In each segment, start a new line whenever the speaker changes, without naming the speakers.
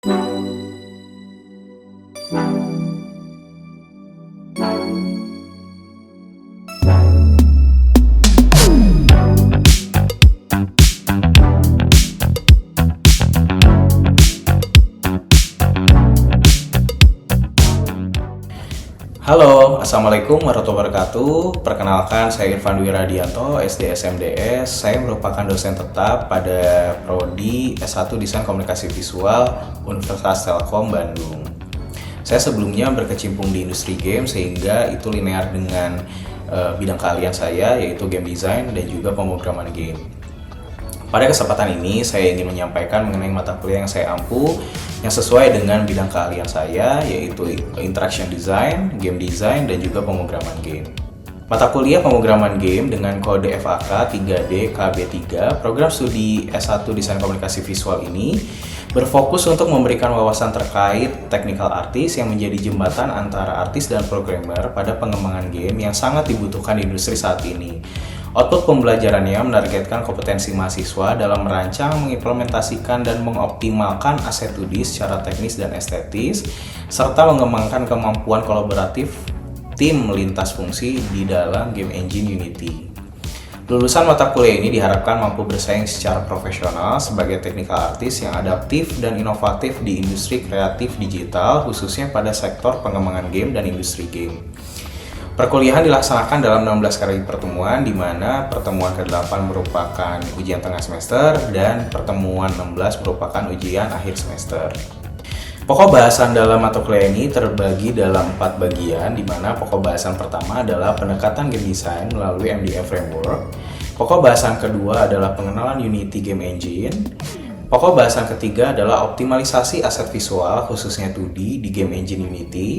Halo, Assalamualaikum warahmatullahi wabarakatuh. Perkenalkan, saya Irfan Dwi Radianto, SD SMDS. Saya merupakan dosen tetap pada Prodi S1 Desain Komunikasi Visual Universitas Telkom Bandung. Saya sebelumnya berkecimpung di industri game sehingga itu linear dengan bidang keahlian saya, yaitu game design dan juga pemrograman game. Pada kesempatan ini, saya ingin menyampaikan mengenai mata kuliah yang saya ampu yang sesuai dengan bidang keahlian saya, yaitu Interaction Design, Game Design, dan juga pemrograman game. Mata kuliah pemrograman game dengan kode FAK 3D KB3, program studi S1 Desain Komunikasi Visual ini berfokus untuk memberikan wawasan terkait technical artist yang menjadi jembatan antara artis dan programmer pada pengembangan game yang sangat dibutuhkan di industri saat ini. Output pembelajarannya menargetkan kompetensi mahasiswa dalam merancang, mengimplementasikan, dan mengoptimalkan aset 2D secara teknis dan estetis, serta mengembangkan kemampuan kolaboratif tim lintas fungsi di dalam game engine Unity. Lulusan mata kuliah ini diharapkan mampu bersaing secara profesional sebagai technical artist yang adaptif dan inovatif di industri kreatif digital, khususnya pada sektor pengembangan game dan industri game. Perkuliahan dilaksanakan dalam 16 kali pertemuan, di mana pertemuan ke-8 merupakan ujian tengah semester dan pertemuan 16 merupakan ujian akhir semester. Pokok bahasan dalam mata kuliah ini terbagi dalam 4 bagian, di mana pokok bahasan pertama adalah pendekatan game design melalui MDF framework. Pokok bahasan kedua adalah pengenalan Unity Game Engine. Pokok bahasan ketiga adalah optimalisasi aset visual khususnya 2D di game engine Unity.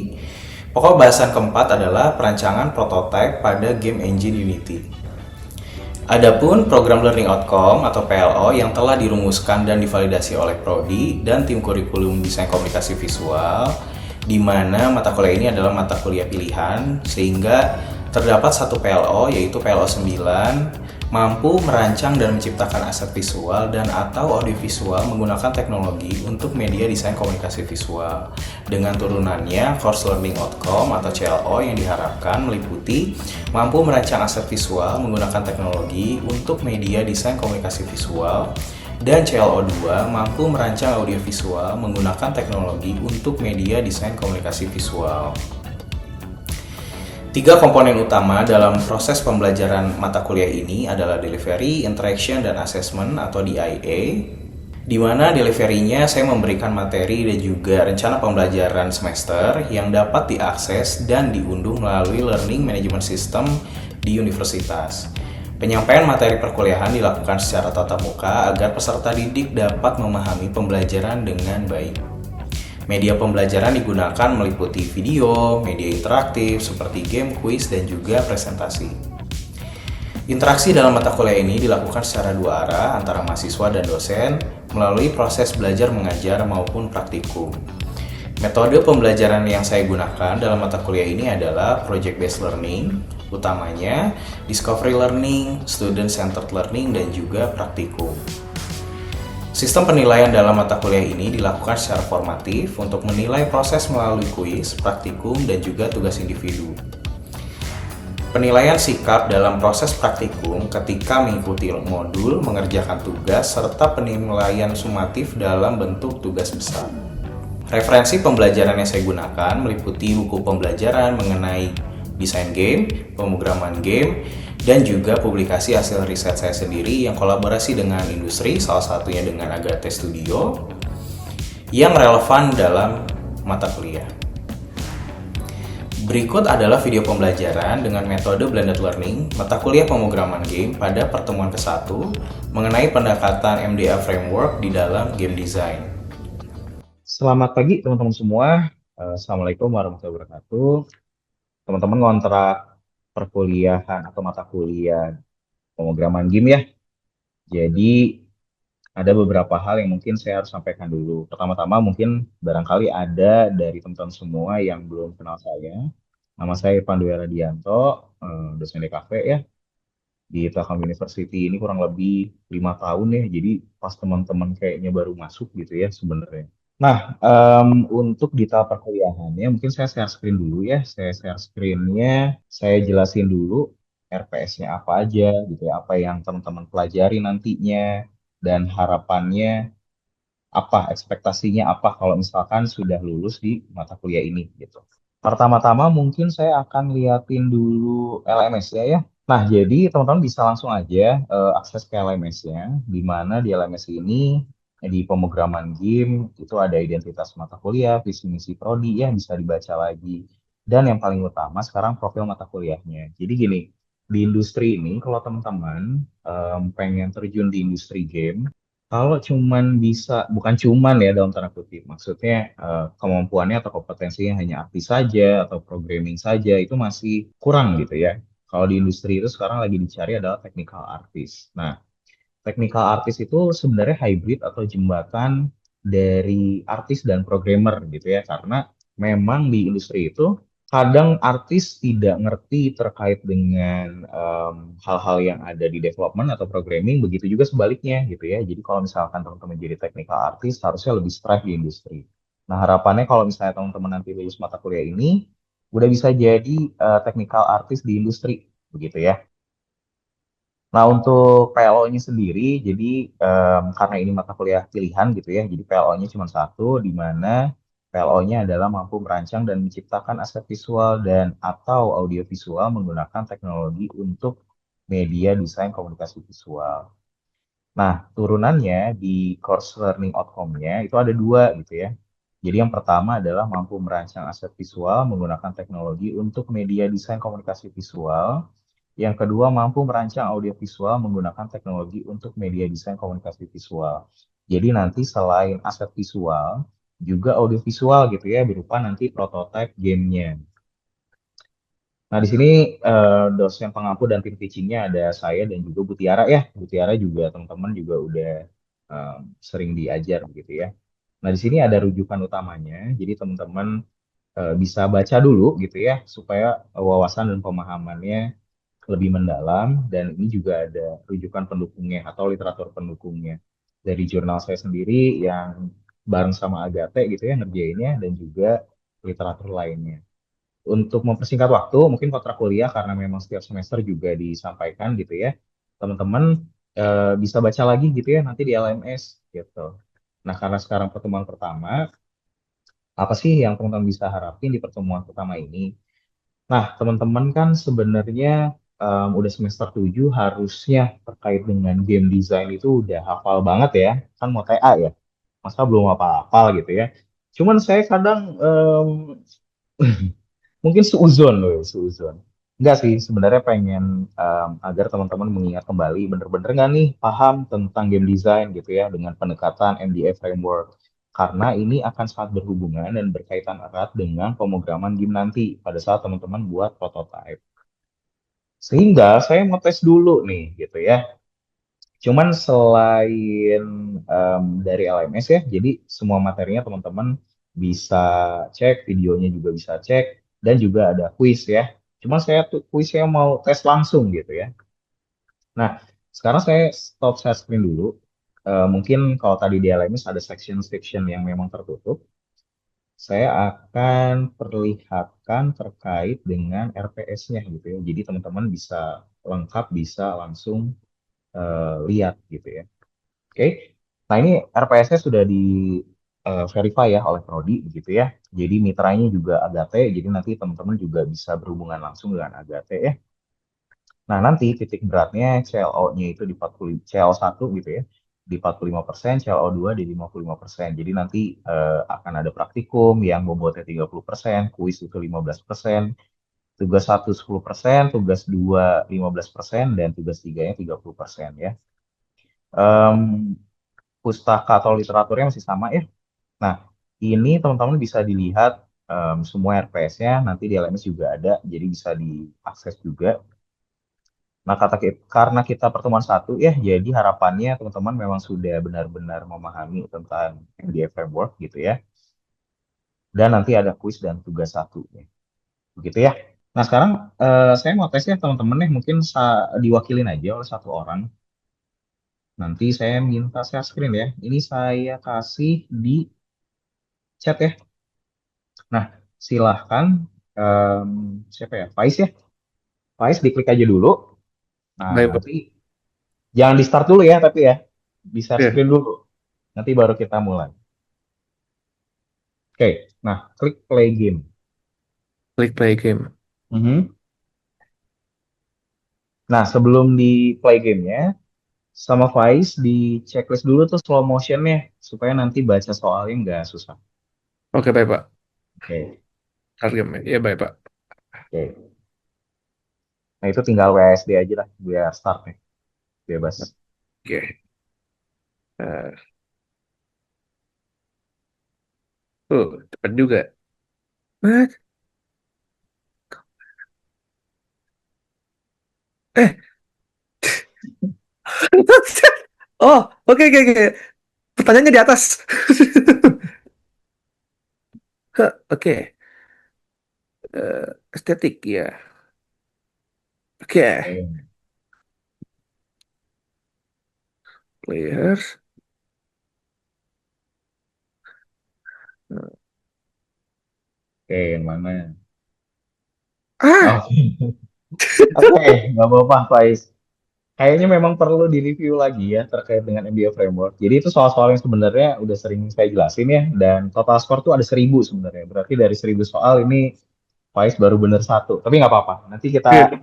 Pokok bahasan keempat adalah perancangan prototipe pada game engine Unity. Adapun program learning outcome atau PLO yang telah dirumuskan dan divalidasi oleh Prodi dan tim kurikulum desain komunikasi visual, di mana mata kuliah ini adalah mata kuliah pilihan, sehingga terdapat satu PLO yaitu PLO 9, mampu merancang dan menciptakan aset visual dan atau audiovisual menggunakan teknologi untuk media desain komunikasi visual. Dengan turunannya, Course Learning Outcome atau CLO yang diharapkan meliputi mampu merancang aset visual menggunakan teknologi untuk media desain komunikasi visual, dan CLO2 mampu merancang audiovisual menggunakan teknologi untuk media desain komunikasi visual. 3 komponen utama dalam proses pembelajaran mata kuliah ini adalah delivery, interaction, dan assessment atau DIA, di mana delivery-nya saya memberikan materi dan juga rencana pembelajaran semester yang dapat diakses dan diunduh melalui Learning Management System di universitas. Penyampaian materi perkuliahan dilakukan secara tatap muka agar peserta didik dapat memahami pembelajaran dengan baik. Media pembelajaran digunakan meliputi video, media interaktif seperti game, quiz, dan juga presentasi. Interaksi dalam mata kuliah ini dilakukan secara 2 arah antara mahasiswa dan dosen melalui proses belajar mengajar maupun praktikum. Metode pembelajaran yang saya gunakan dalam mata kuliah ini adalah project-based learning, utamanya discovery learning, student-centered learning, dan juga praktikum. Sistem penilaian dalam mata kuliah ini dilakukan secara formatif untuk menilai proses melalui kuis, praktikum, dan juga tugas individu. Penilaian sikap dalam proses praktikum ketika mengikuti modul, mengerjakan tugas, serta penilaian sumatif dalam bentuk tugas besar. Referensi pembelajaran yang saya gunakan meliputi buku pembelajaran mengenai desain game, pemrograman game, dan juga publikasi hasil riset saya sendiri yang kolaborasi dengan industri, salah satunya dengan Agate Studio, yang relevan dalam mata kuliah. Berikut adalah video pembelajaran dengan metode blended learning mata kuliah pemrograman game pada pertemuan ke-1 mengenai pendekatan MDA framework di dalam game design. Selamat pagi teman-teman semua. Assalamualaikum warahmatullahi wabarakatuh. Teman-teman ngontrak perkuliahan atau mata kuliah pemrograman game ya. Jadi ada beberapa hal yang mungkin saya harus sampaikan dulu. Pertama-tama mungkin barangkali ada dari teman-teman semua yang belum kenal saya. Nama saya Irfan Dwi Radianto, dosen DKV ya. Di Telkom University ini kurang lebih 5 tahun ya. Jadi pas teman-teman kayaknya baru masuk gitu ya sebenarnya.
Nah, untuk detail perkuliahannya, mungkin saya share screen dulu ya. Saya share screen-nya, saya jelasin dulu RPS-nya apa aja, gitu ya, apa yang teman-teman pelajari nantinya, dan harapannya apa, ekspektasinya apa kalau misalkan sudah lulus di mata kuliah ini, gitu. Pertama-tama mungkin saya akan liatin dulu LMS ya. Nah, jadi teman-teman bisa langsung aja akses ke LMS-nya, di mana di LMS ini di pemrograman game itu ada identitas mata kuliah, visi misi prodi ya bisa dibaca lagi. Dan yang paling utama sekarang profil mata kuliahnya. Jadi gini, di industri ini kalau teman-teman pengen terjun di industri game, kalau cuman bisa, bukan cuman ya dalam tanda kutip, maksudnya kemampuannya atau kompetensinya hanya artis saja atau programming saja itu masih kurang gitu ya. Kalau di industri itu sekarang lagi dicari adalah technical artist. Nah, technical artist itu sebenarnya hybrid atau jembatan dari artis dan programmer gitu ya, karena memang di industri itu kadang artis tidak ngerti terkait dengan hal-hal yang ada di development atau programming, begitu juga sebaliknya gitu ya. Jadi kalau misalkan teman-teman jadi technical artist harusnya lebih strive di industri. Nah, harapannya kalau misalnya teman-teman nanti lulus mata kuliah ini udah bisa jadi technical artist di industri begitu ya. Nah, untuk PLO-nya sendiri, jadi karena ini mata kuliah pilihan gitu ya, jadi PLO-nya cuma satu, di mana PLO-nya adalah mampu merancang dan menciptakan aset visual dan atau audiovisual menggunakan teknologi untuk media desain komunikasi visual. Nah, turunannya di course learning outcome-nya itu ada dua gitu ya. Jadi yang pertama adalah mampu merancang aset visual menggunakan teknologi untuk media desain komunikasi visual. Yang kedua, mampu merancang audiovisual menggunakan teknologi untuk media desain komunikasi visual. Jadi nanti selain aset visual, juga audiovisual gitu ya, berupa nanti prototipe gamenya. Nah, di sini dosen pengampu dan tim teachingnya ada saya dan juga Bu Tiara ya. Bu Tiara juga teman-teman juga udah eh, sering diajar begitu ya. Nah, di sini ada rujukan utamanya. Jadi teman-teman bisa baca dulu gitu ya, supaya wawasan dan pemahamannya lebih mendalam, dan ini juga ada rujukan pendukungnya atau literatur pendukungnya dari jurnal saya sendiri yang bareng sama Agate gitu ya ngerjainnya, dan juga literatur lainnya. Untuk mempersingkat waktu, mungkin kontrak kuliah karena memang setiap semester juga disampaikan gitu ya, teman-teman bisa baca lagi gitu ya nanti di LMS gitu. Nah, karena sekarang pertemuan pertama, apa sih yang teman-teman bisa harapin di pertemuan pertama ini? Nah, teman-teman kan sebenarnya udah semester 7 harusnya terkait dengan game design itu udah hafal banget ya. Kan mau TA ya. Masa belum apa-apa gitu ya. Cuman saya kadang mungkin seuzon loh, seuzon. Enggak sih, sebenarnya pengen agar teman-teman mengingat kembali bener-bener nggak nih paham tentang game design gitu ya dengan pendekatan MDA framework. Karena ini akan sangat berhubungan dan berkaitan erat dengan pemrograman game nanti pada saat teman-teman buat prototype. Sehingga saya mau tes dulu nih gitu ya. Cuman selain dari LMS ya, jadi semua materinya teman-teman bisa cek, videonya juga bisa cek, dan juga ada quiz ya. Cuman saya tuh kuisnya mau tes langsung gitu ya. Nah, sekarang saya stop share screen dulu. Mungkin kalau tadi di LMS ada section-section yang memang tertutup, saya akan perlihatkan terkait dengan RPS-nya gitu ya. Jadi teman-teman bisa lengkap, bisa langsung lihat gitu ya. Oke. Nah, ini RPS-nya sudah di verify ya oleh Prodi begitu ya. Jadi mitranya juga Agate, jadi nanti teman-teman juga bisa berhubungan langsung dengan Agate ya. Nah, nanti titik beratnya CLO-nya itu di 40, CL1 gitu ya, di 45%, CLO2 di 55%. Jadi nanti akan ada praktikum yang bobotnya 30%, kuis itu 15%, tugas 1 10%, tugas 2 15%, dan tugas 3-nya 30% ya. Em, Pustaka atau literaturnya masih sama ya. Nah, ini teman-teman bisa dilihat semua RPS-nya, nanti di LMS juga ada, jadi bisa diakses juga. Nah, karena kita pertemuan satu ya, jadi harapannya teman-teman memang sudah benar-benar memahami tentang MDF framework gitu ya. Dan nanti ada kuis dan tugas satu ya. Begitu ya. Nah, sekarang saya mau tesnya teman-teman nih, mungkin diwakilin aja oleh satu orang. Nanti saya minta share screen ya. Ini saya kasih di chat ya. Nah, silahkan em, siapa ya? Faiz ya. Faiz diklik aja dulu. Nah,
Baik, Pak.
nanti jangan di start dulu ya, tapi ya di share
Oke,
screen dulu. Nanti baru kita mulai. Oke, nah klik play game.
klik play game.
Mhm. Nah, sebelum di play gamenya, sama Faiz di checklist dulu tuh slow motionnya supaya nanti baca soalnya nggak susah.
Oke, baik, Pak.
Oke,
Start game. Ya, baik, Pak.
oke. Nah itu tinggal WSD aja lah biar start nih, bebas.
Oke. Eh, cepat juga. What? Eh, oh, oke, oke, oke. Pertanyaannya di atas. Hah, oke. Estetik ya. Oke.
Oke,
Players.
oke, yang mana?
Ah,
Oke, oke, nggak apa-apa, Faiz. Kayaknya memang perlu direview lagi ya terkait dengan MBA Framework. Jadi itu soal-soal yang sebenarnya udah sering saya jelasin ya, dan total skor tuh ada 1.000 sebenarnya. Berarti dari 1.000 soal ini Faiz baru bener satu. Tapi nggak apa-apa.
oke.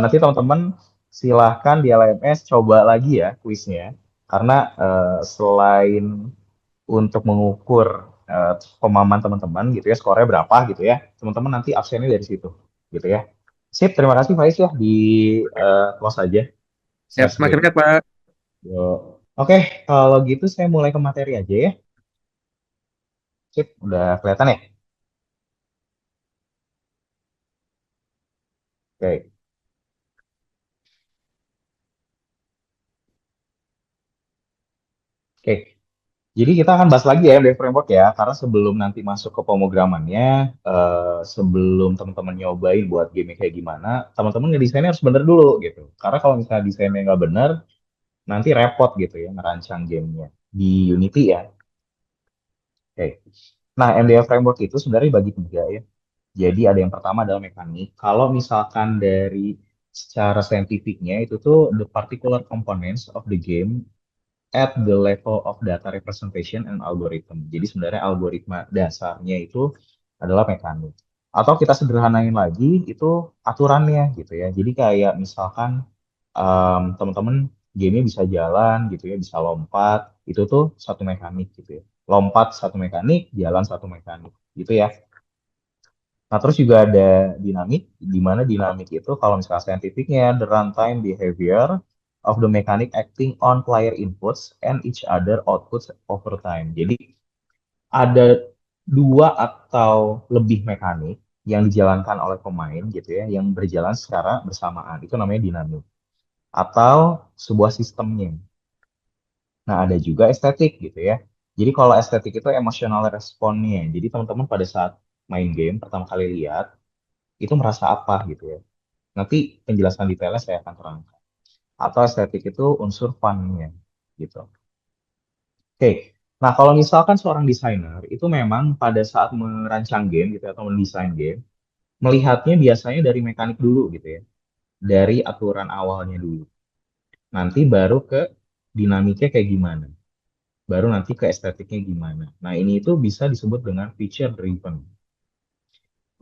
Nanti teman-teman silahkan di LMS coba lagi ya kuisnya. Karena selain untuk mengukur pemahaman teman-teman gitu ya, skornya berapa gitu ya, teman-teman nanti absennya dari situ gitu ya. Sip, terima kasih Faiz ya di close aja
Ya,
share
makin
screen.
dekat, Pak.
Yuk. Oke, kalau gitu saya mulai ke materi aja ya. Sip, udah kelihatan ya? Oke, oke. Jadi kita akan bahas lagi ya MDF Framework ya, karena sebelum nanti masuk ke pemrogramannya, sebelum teman-teman nyobain buat game kayak gimana, teman-teman ngedesainnya harus bener dulu gitu. Karena kalau misalnya desainnya nggak bener, nanti repot gitu ya ngerancang gamenya di Unity ya. Oke. Nah, MDF Framework itu sebenarnya bagi tiga ya. Jadi ada yang pertama adalah mekanik. Kalau misalkan dari secara saintifiknya itu tuh the particular components of the game at the level of data representation and algorithm. Jadi sebenarnya algoritma dasarnya itu adalah mekanik. Atau kita sederhanain lagi itu aturannya gitu ya. Jadi kayak misalkan teman-teman gamenya bisa jalan gitu ya, bisa lompat, itu tuh satu mekanik gitu ya. Lompat satu mekanik, jalan satu mekanik gitu ya. Nah, terus juga ada dinamik, di mana dinamik itu kalau misalnya saintifiknya the runtime behavior of the mechanic acting on player inputs and each other outputs over time. Jadi ada dua atau lebih mekanik yang dijalankan oleh pemain gitu ya, yang berjalan secara bersamaan. Itu namanya dinamik. Atau sebuah sistemnya. Nah, ada juga estetik gitu ya. Jadi kalau estetik itu emotional responnya. Jadi teman-teman pada saat main game pertama kali lihat itu merasa apa gitu ya. Nanti penjelasan detailnya saya akan terangkan. Atau estetik itu unsur fun-nya gitu. Oke. Nah, kalau misalkan seorang desainer itu memang pada saat merancang game gitu ya, atau mendesain game, melihatnya biasanya dari mekanik dulu gitu ya. Dari aturan awalnya dulu. Nanti baru ke dinamiknya kayak gimana. Baru nanti ke estetiknya gimana. Nah, ini itu bisa disebut dengan feature driven.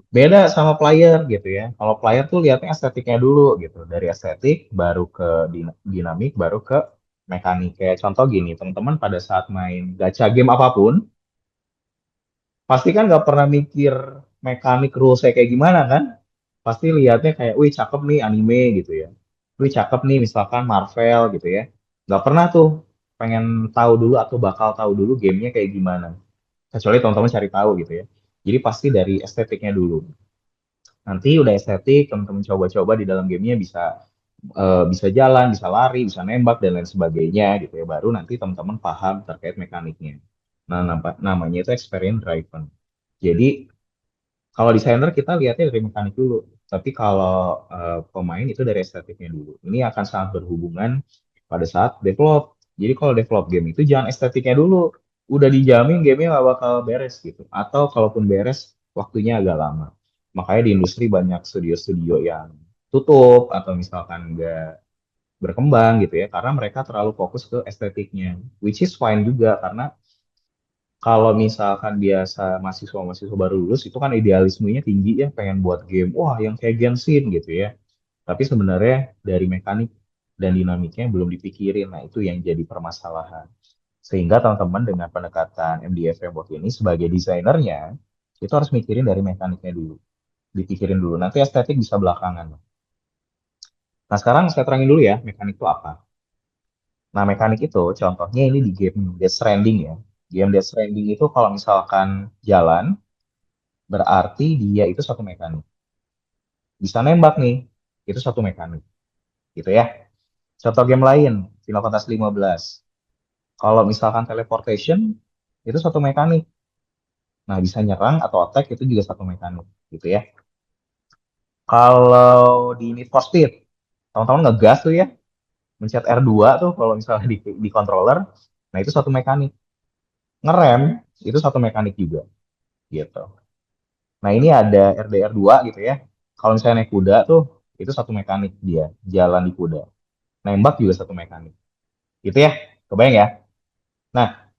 Beda sama player gitu ya. Kalau player tuh lihatnya estetiknya dulu gitu. Dari estetik baru ke dinamik, baru ke mekanik. Kayak contoh gini, teman-teman pada saat main gacha game apapun, pasti kan nggak pernah mikir mekanik rulesnya kayak gimana kan? Pasti lihatnya kayak, wih cakep nih anime gitu ya. Wih cakep nih misalkan Marvel gitu ya. Nggak pernah tuh pengen tahu dulu atau bakal tahu dulu gamenya kayak gimana. Kecuali teman-teman cari tahu gitu ya. Jadi pasti dari estetiknya dulu. Nanti udah estetik, teman-teman coba-coba di dalam gamenya bisa jalan, bisa lari, bisa nembak dan lain sebagainya gitu ya. Baru nanti teman-teman paham terkait mekaniknya. Nah, namanya itu experience driven. Jadi kalau desainer kita lihatnya dari mekanik dulu, tapi kalau pemain itu dari estetiknya dulu. Ini akan sangat berhubungan pada saat develop. Jadi kalau develop game itu jangan estetiknya dulu, udah dijamin gamenya nggak bakal beres gitu. Atau kalaupun beres, waktunya agak lama. Makanya di industri banyak studio-studio yang tutup atau misalkan nggak berkembang gitu ya, karena mereka terlalu fokus ke estetiknya. Which is fine juga, karena kalau misalkan biasa mahasiswa-mahasiswa baru lulus, itu kan idealismenya tinggi ya, pengen buat game, wah yang kayak Genshin gitu ya. Tapi sebenarnya dari mekanik dan dinamiknya belum dipikirin, nah itu yang jadi permasalahan. Sehingga teman-teman dengan pendekatan MDF Framework ini sebagai desainernya, itu harus mikirin dari mekaniknya dulu. Dipikirin dulu, nanti estetik bisa belakangan. Nah sekarang saya terangin dulu ya, mekanik itu apa. Nah mekanik itu contohnya ini di game Death Stranding ya. Game Death Stranding itu kalau misalkan jalan, berarti dia itu satu mekanik. Bisa nembak nih, itu satu mekanik. Gitu ya. Contoh game lain, Final Fantasy 15. Kalau misalkan teleportation, itu satu mekanik. Nah, bisa nyerang atau attack itu juga satu mekanik, gitu ya. Kalau di Need for Speed, teman-teman ngegas tuh ya, mencet R2 tuh kalau misalnya di controller, nah itu satu mekanik. Ngerem, itu satu mekanik juga, gitu. Nah, ini ada RDR2 gitu ya. Kalau misalnya naik kuda tuh, itu satu mekanik dia, jalan di kuda. Nembak juga satu mekanik. Gitu ya, kebayang ya? Nah,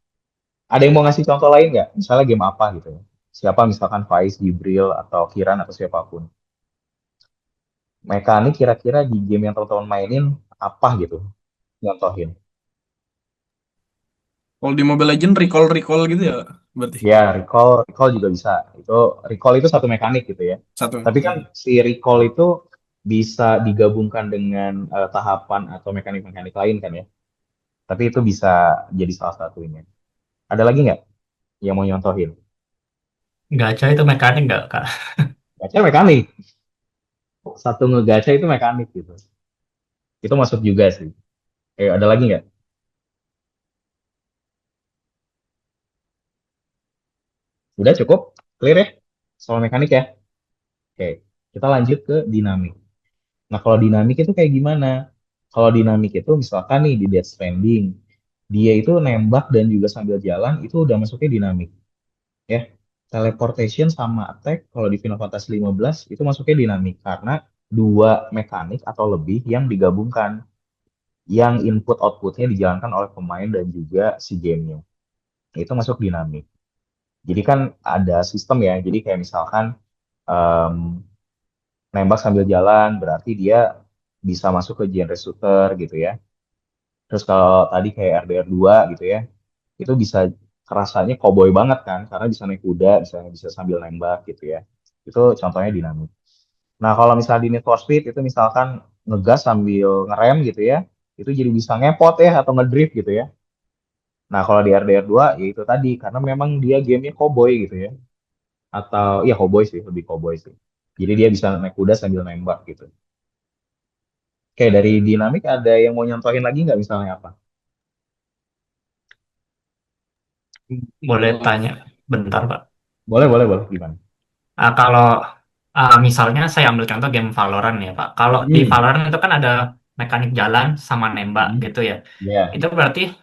ada yang mau ngasih contoh lain nggak? Misalnya game apa gitu ya? Siapa misalkan Faiz, Jibril, atau Kiran, atau siapapun. Mekanik kira-kira di game yang teman-teman mainin apa gitu? Nyontohin.
Kalau di Mobile Legends recall gitu ya berarti.
Ya, recall juga bisa. Recall itu satu mekanik gitu ya.
Satu.
Tapi kan si recall itu bisa digabungkan dengan tahapan atau mekanik-mekanik lain kan ya. Tapi itu bisa jadi salah satunya. Ada lagi nggak yang mau nyontohin?
Gacha itu mekanik nggak, Kak?
Gacha mekanik. Satu ngegacha itu mekanik gitu. Itu masuk juga sih. Ada lagi nggak? Udah cukup? Clear ya? Soal mekanik ya? Oke. Kita lanjut ke dinamik. Nah, kalau dinamik itu kayak gimana? Kalau dinamik itu misalkan nih di Death Stranding, dia itu nembak dan juga sambil jalan itu udah masuknya dinamik, ya. Teleportation sama attack kalau di Final Fantasy 15 itu masuknya dinamik karena dua mekanik atau lebih yang digabungkan, yang input outputnya dijalankan oleh pemain dan juga si gamenya. Itu masuk dinamik. Jadi kan ada sistem ya. Jadi kayak misalkan em, nembak sambil jalan berarti dia bisa masuk ke genre shooter gitu ya. Terus kalau tadi kayak RDR2 gitu ya, itu bisa kerasanya cowboy banget kan, karena bisa naik kuda, bisa sambil nembak gitu ya. Itu contohnya dinamik. Nah, kalau misalnya di Need for Speed itu misalkan ngegas sambil ngerem gitu ya, itu jadi bisa ngepot ya atau ngedrift gitu ya. Nah, kalau di RDR2 ya itu tadi, karena memang dia gamenya cowboy gitu ya. Atau, ya cowboy sih, lebih cowboy sih. Jadi dia bisa naik kuda sambil nembak gitu. Oke, dari dinamik ada yang mau nyontohin lagi nggak misalnya apa?
Boleh tanya bentar, Pak.
Boleh, boleh, boleh. Gimana?
Kalau misalnya saya ambil contoh game Valorant ya, Pak. Kalau di
Hmm.
Valorant itu kan ada mekanik jalan sama nembak
Hmm.
gitu ya.
Ya,
Itu berarti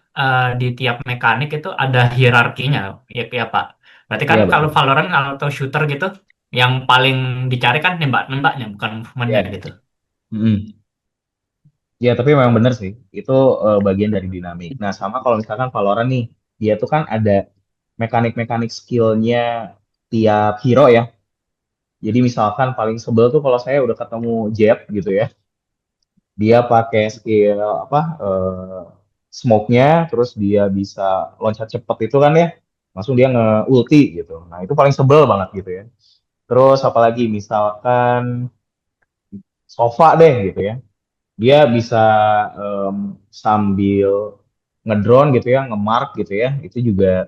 di tiap mekanik itu ada hierarkinya, ya, ya Pak. Berarti kan
iya
kalau
betul.
Valorant atau shooter gitu, yang paling dicari kan nembak-nembaknya, bukan movementnya
Ya.
gitu.
Hmm. Ya, tapi memang benar sih. Itu bagian dari dinamik. Nah, sama kalau misalkan Valorant nih, dia tuh kan ada mekanik-mekanik skillnya tiap hero ya. Jadi misalkan paling sebel tuh kalau saya udah ketemu Jet gitu ya. Dia pakai skill apa smoke-nya, terus dia bisa loncat cepet itu kan ya. Langsung dia nge-ulti gitu. Nah, itu paling sebel banget gitu ya. Terus apalagi misalkan Sova deh gitu ya. Dia bisa em, sambil ngedrone gitu ya, ngemark gitu ya. Itu juga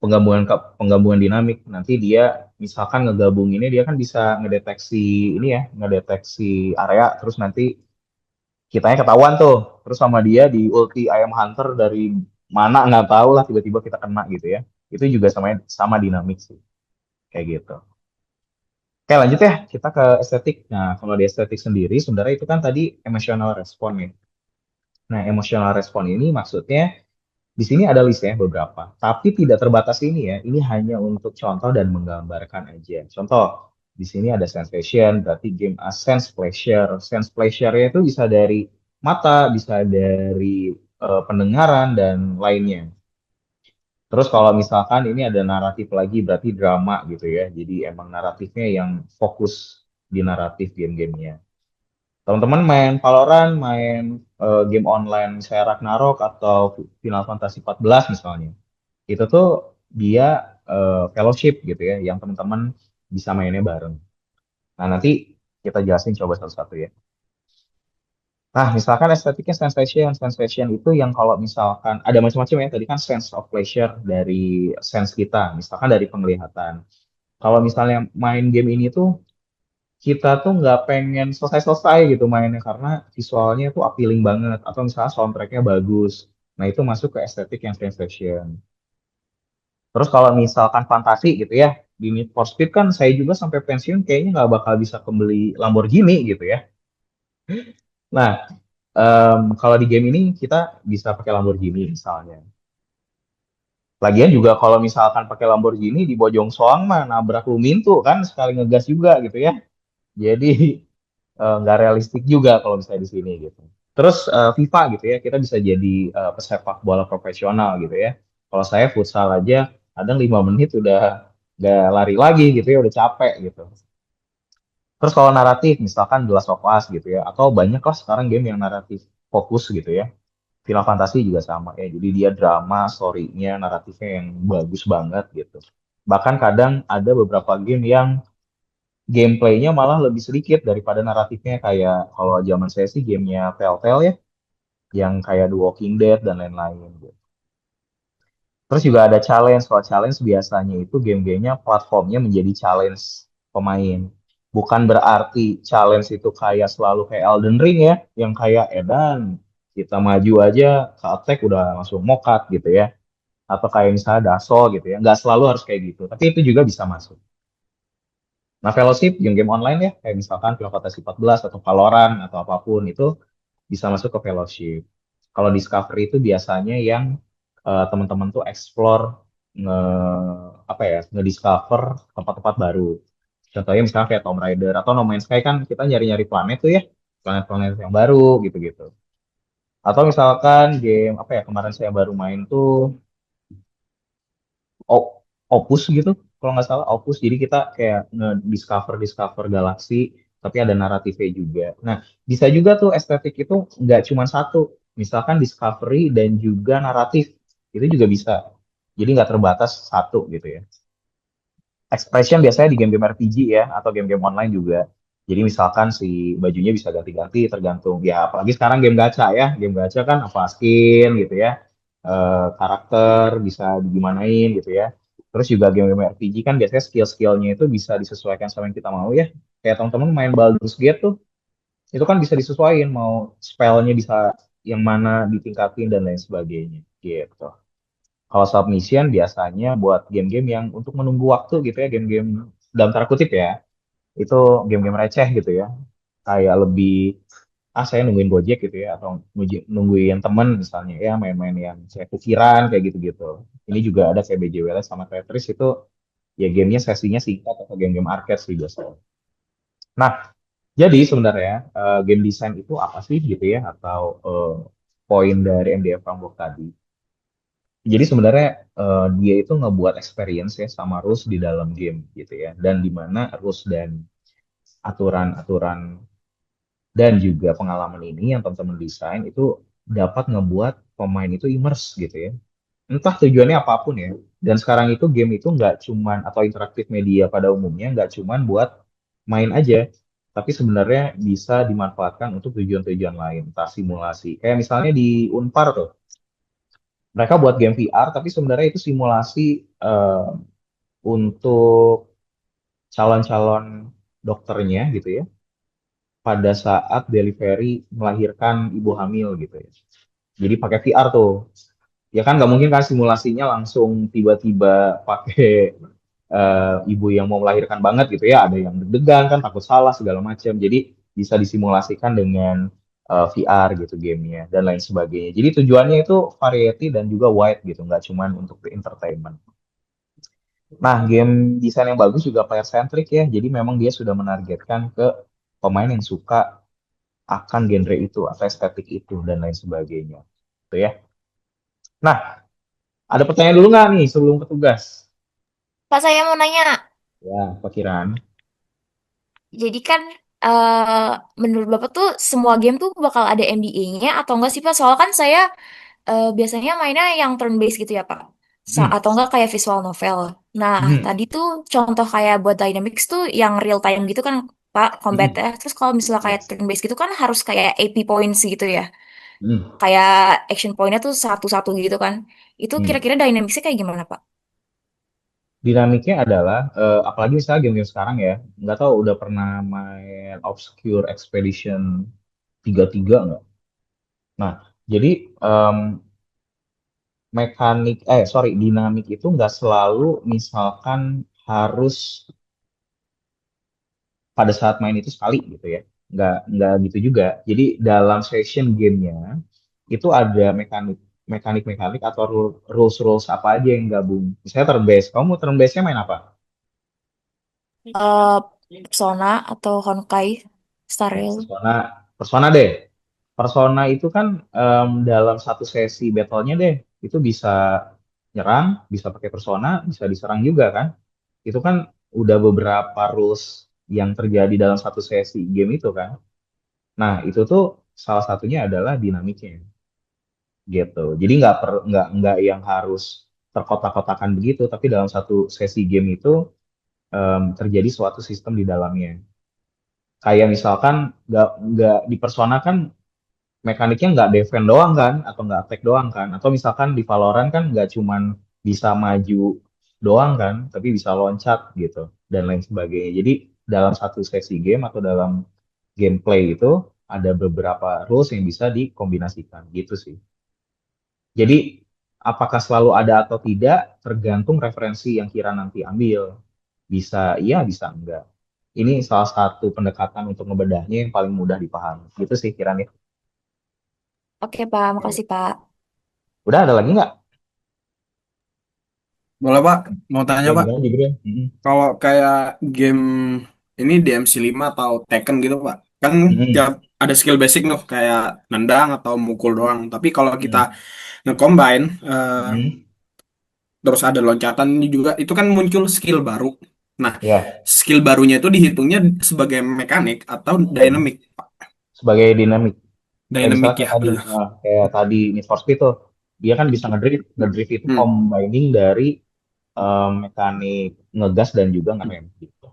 penggabungan dinamik. Nanti dia misalkan ngegabunginnya dia kan bisa ngedeteksi ini ya, ngedeteksi area terus nanti kitanya ketahuan tuh. Terus sama dia di ulti ayam hunter dari mana nggak tahu lah tiba-tiba kita kena gitu ya. Itu juga sama sama dinamik sih. Kayak gitu. Oke, lanjut ya. Kita ke estetik. Nah, kalau di estetik sendiri sebenarnya itu kan tadi emotional response ya. Nah, emotional response ini maksudnya Di sini ada listnya beberapa, tapi tidak terbatas ini ya. Ini hanya untuk contoh dan menggambarkan aja. Contoh, di sini ada sensation, berarti game sense pleasure. Sense pleasure-nya itu bisa dari mata, bisa dari pendengaran dan lainnya. Terus kalau misalkan ini ada naratif lagi, berarti drama gitu ya. Jadi emang naratifnya yang fokus di naratif game-gamenya. Teman-teman main Valorant, main game online saya Ragnarok atau Final Fantasy 14 misalnya. Itu tuh dia fellowship gitu ya, yang teman-teman bisa mainnya bareng. Nah, nanti kita jelasin coba satu-satu ya. Nah, misalkan estetiknya sensation. Sensation itu yang kalau misalkan ada macam-macam ya. Tadi kan sense of pleasure dari sense kita, misalkan dari penglihatan. Kalau misalnya main game ini tuh kita tuh nggak pengen selesai-selesai gitu mainnya karena visualnya tuh appealing banget atau misalnya soundtracknya bagus. Nah, itu masuk ke estetik yang sensation. Terus kalau misalkan fantasi gitu ya, di Need for Speed kan saya juga sampai pensiun kayaknya nggak bakal bisa kembali Lamborghini gitu ya. Nah, kalau di game ini kita bisa pakai Lamborghini misalnya. Lagian juga kalau misalkan pakai Lamborghini di Bojong Soang mah nabrak Lumintu kan sekali ngegas juga gitu ya. Jadi nggak realistik juga kalau misalnya di sini gitu. Terus FIFA gitu ya, kita bisa jadi pesepak bola profesional gitu ya. Kalau saya futsal aja, kadang 5 menit udah lari lagi gitu ya, udah capek gitu. Terus kalau naratif, misalkan The Last of Us gitu ya, atau banyak lah sekarang game yang naratif fokus gitu ya. Final Fantasy juga sama ya, jadi dia drama, story-nya, naratifnya yang bagus banget gitu. Bahkan kadang ada beberapa game yang gameplaynya malah lebih sedikit daripada naratifnya kayak kalau zaman saya sih gamenya Telltale ya, yang kayak The Walking Dead dan lain-lain gitu. Terus juga ada challenge. Kalau challenge biasanya itu game-gamenya platformnya menjadi challenge pemain. Bukan berarti challenge itu kayak selalu kayak Elden Ring ya, yang kayak edan kita maju aja ke attack udah langsung mokat gitu ya. Atau kayak misalnya Daso gitu ya. Nggak selalu harus kayak gitu, tapi itu juga bisa masuk. Nah, Fellowship, game-game online ya, kayak misalkan Final Fantasy 14 atau Valorant atau apapun itu bisa masuk ke Fellowship. Kalau Discovery itu biasanya yang teman-teman tuh explore nge apa ya, nge-discover tempat-tempat baru. Contohnya misalnya kayak Tomb Raider atau No Man's Sky kan kita nyari-nyari planet tuh ya, planet-planet yang baru gitu-gitu. Atau misalkan game apa ya kemarin saya baru main tuh Opus gitu kalau nggak salah Opus jadi kita kayak nge-discover discover galaksi tapi ada naratifnya juga. Nah, bisa juga tuh estetik itu nggak cuma satu, misalkan discovery dan juga naratif itu juga bisa, jadi nggak terbatas satu gitu ya. Expression biasanya di game-game RPG ya atau game-game online juga, jadi misalkan si bajunya bisa ganti-ganti tergantung ya, apalagi sekarang game gacha kan apa skin gitu ya, karakter bisa digimanain gitu ya. Terus juga game-game RPG kan biasanya skill-skillnya itu bisa disesuaikan sama yang kita mau ya. Kayak teman-teman main Baldur's Gate tuh, itu kan bisa disesuaikan mau spellnya bisa yang mana ditingkatin dan lain sebagainya gitu. Kalau submission biasanya buat game-game yang untuk menunggu waktu gitu ya, game-game dalam tanda kutip ya, itu game-game receh gitu ya. Kayak lebih saya nungguin Gojek gitu ya atau nungguin temen misalnya ya main-main yang saya pikiran kayak gitu-gitu. Ini juga ada kayak BJWL sama Tetris itu ya gamenya sesinya singkat atau game-game arcade sih biasanya. Nah, jadi sebenarnya game design itu apa sih gitu ya atau poin dari MDF Framework tadi. Jadi sebenarnya dia itu ngebuat experience ya sama rules di dalam game gitu ya. Dan di mana rules dan aturan-aturan dan juga pengalaman ini yang teman-teman desain itu dapat ngebuat pemain itu immerse gitu ya. Entah tujuannya apapun ya. Dan sekarang itu game itu nggak cuman atau interaktif media pada umumnya nggak cuman buat main aja, tapi sebenarnya bisa dimanfaatkan untuk tujuan-tujuan lain, entah simulasi. Kayak misalnya di Unpar tuh, mereka buat game VR, tapi sebenarnya itu simulasi eh, untuk calon-calon dokternya gitu ya, pada saat delivery melahirkan ibu hamil gitu ya. Jadi pakai VR tuh. Ya kan nggak mungkin kan simulasinya langsung tiba-tiba pakai ibu yang mau melahirkan banget gitu ya. Ada yang deg-degan kan, takut salah segala macam. Jadi bisa disimulasikan dengan VR gitu gamenya dan lain sebagainya. Jadi tujuannya itu variety dan juga wide gitu, nggak cuman untuk entertainment. Nah, game desain yang bagus juga player centric ya. Jadi memang dia sudah menargetkan ke pemain yang suka akan genre itu atau estetik itu dan lain sebagainya. Gitu ya. Nah, ada pertanyaan dulu nggak nih sebelum ke tugas?
Pak, saya mau nanya.
Ya, Pak Kiran.
Jadi kan eh menurut Bapak tuh semua game tuh bakal ada NDA-nya atau enggak sih Pak? Soalnya kan saya biasanya mainnya yang turn based gitu ya Pak.
Hmm.
Atau enggak kayak visual novel. Nah,
Hmm.
tadi tuh contoh kayak buat Dynamics tuh yang real time gitu kan Pak
Hmm.
combat-nya. Terus kalau misalnya kayak
Yes.
turn based gitu kan harus kayak AP points gitu ya.
Hmm.
Kayak action point-nya tuh satu-satu gitu kan. Itu
Hmm.
kira-kira Dynamics-nya kayak gimana Pak?
Dinamiknya adalah, apalagi misalnya game-game sekarang ya, nggak tahu udah pernah main Obscure Expedition 33 nggak? Nah, jadi dinamik itu nggak selalu misalkan harus pada saat main itu sekali gitu ya. Nggak gitu juga. Jadi dalam session gamenya itu ada mekanik-mekanik atau rules-rules apa aja yang gabung. Misalnya turn based. Kamu turn based-nya main apa?
eh Persona atau Honkai Star
Nah,
Rail.
Persona deh. Persona itu kan dalam satu sesi battle-nya deh, itu bisa nyerang, bisa pakai persona, bisa diserang juga kan. Itu kan udah beberapa rules yang terjadi dalam satu sesi game itu kan. Nah, itu tuh salah satunya adalah dinamiknya gitu. Jadi nggak yang harus terkotak-kotakan begitu, tapi dalam satu sesi game itu terjadi suatu sistem di dalamnya. Kayak misalkan nggak di Persona kan mekaniknya nggak defend doang kan, atau nggak attack doang kan, atau misalkan di Valorant kan nggak cuman bisa maju doang kan, tapi bisa loncat gitu dan lain sebagainya. Jadi dalam satu sesi game atau dalam gameplay itu ada beberapa rules yang bisa dikombinasikan gitu sih. Jadi apakah selalu ada atau tidak tergantung referensi yang Kira nanti ambil. Bisa iya, bisa enggak. Ini salah satu pendekatan untuk ngebedahnya yang paling mudah dipahami. Gitu sih Kira nih.
Oke Pak, makasih Pak.
Udah ada lagi nggak?
Boleh Pak, mau tanya
Ya
Pak,
gimana Jibril?
kalau kayak game ini DMC 5 atau Tekken gitu Pak, kan
Mm-mm.
tiap ada skill basic tuh kayak nendang atau mukul doang. Tapi kalau kita
Mm-mm.
nge-combine
Mm-mm.
terus ada loncatan ini juga, itu kan muncul skill baru. Nah,
Ya.
skill barunya itu dihitungnya sebagai mekanik atau
Mm.
dynamic, Pak.
Sebagai dinamik. Kayak misalnya
Dynamic ya, benar.
kayak tadi Need for Speed tuh, dia kan bisa ngedrift. Ngedrift itu
Hmm.
combining dari mekanik ngegas dan juga ngerem gitu.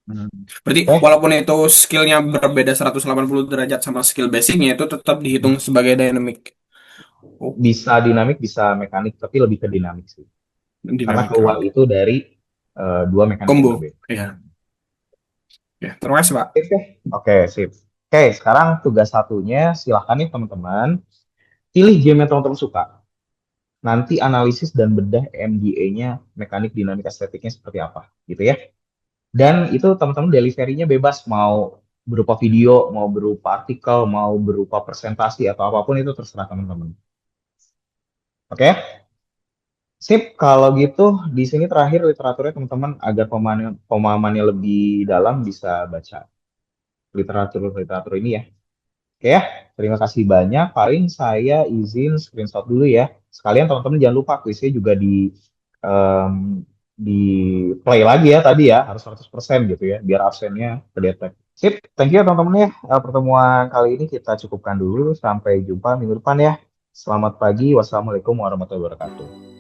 Hmm. Berarti
Eh,
walaupun itu skillnya berbeda 180 derajat sama skill basicnya, itu tetap dihitung sebagai dynamic. Oh,
bisa dinamik, bisa mekanik, tapi lebih ke dinamik sih. Karena
dinamik.
keluar
Oke.
itu dari dua mekanik yang
Combo.
berbeda.
Ya. Ya, terima kasih, Pak.
Sip ya? Oke, sip. Oke, sekarang tugas satunya silahkan nih teman-teman. Pilih game yang teman-teman suka. Nanti analisis dan bedah MDA-nya, mekanik dinamik estetiknya seperti apa. Gitu ya. Dan itu teman-teman delivery-nya bebas. Mau berupa video, mau berupa artikel, mau berupa presentasi, atau apapun itu terserah teman-teman. Oke? Sip, kalau gitu di sini terakhir literaturnya teman-teman agar pemahamannya lebih dalam bisa baca literatur-literatur ini ya. Oke ya, terima kasih banyak. Paling saya izin screenshot dulu ya. Sekalian teman-teman jangan lupa kuisnya juga em, di play lagi ya tadi ya, harus 100% gitu ya, biar absennya terdetek. Sip, thank you ya teman-teman ya. Pertemuan kali ini kita cukupkan dulu. Sampai jumpa minggu depan ya. Selamat pagi. Wassalamualaikum warahmatullahi wabarakatuh.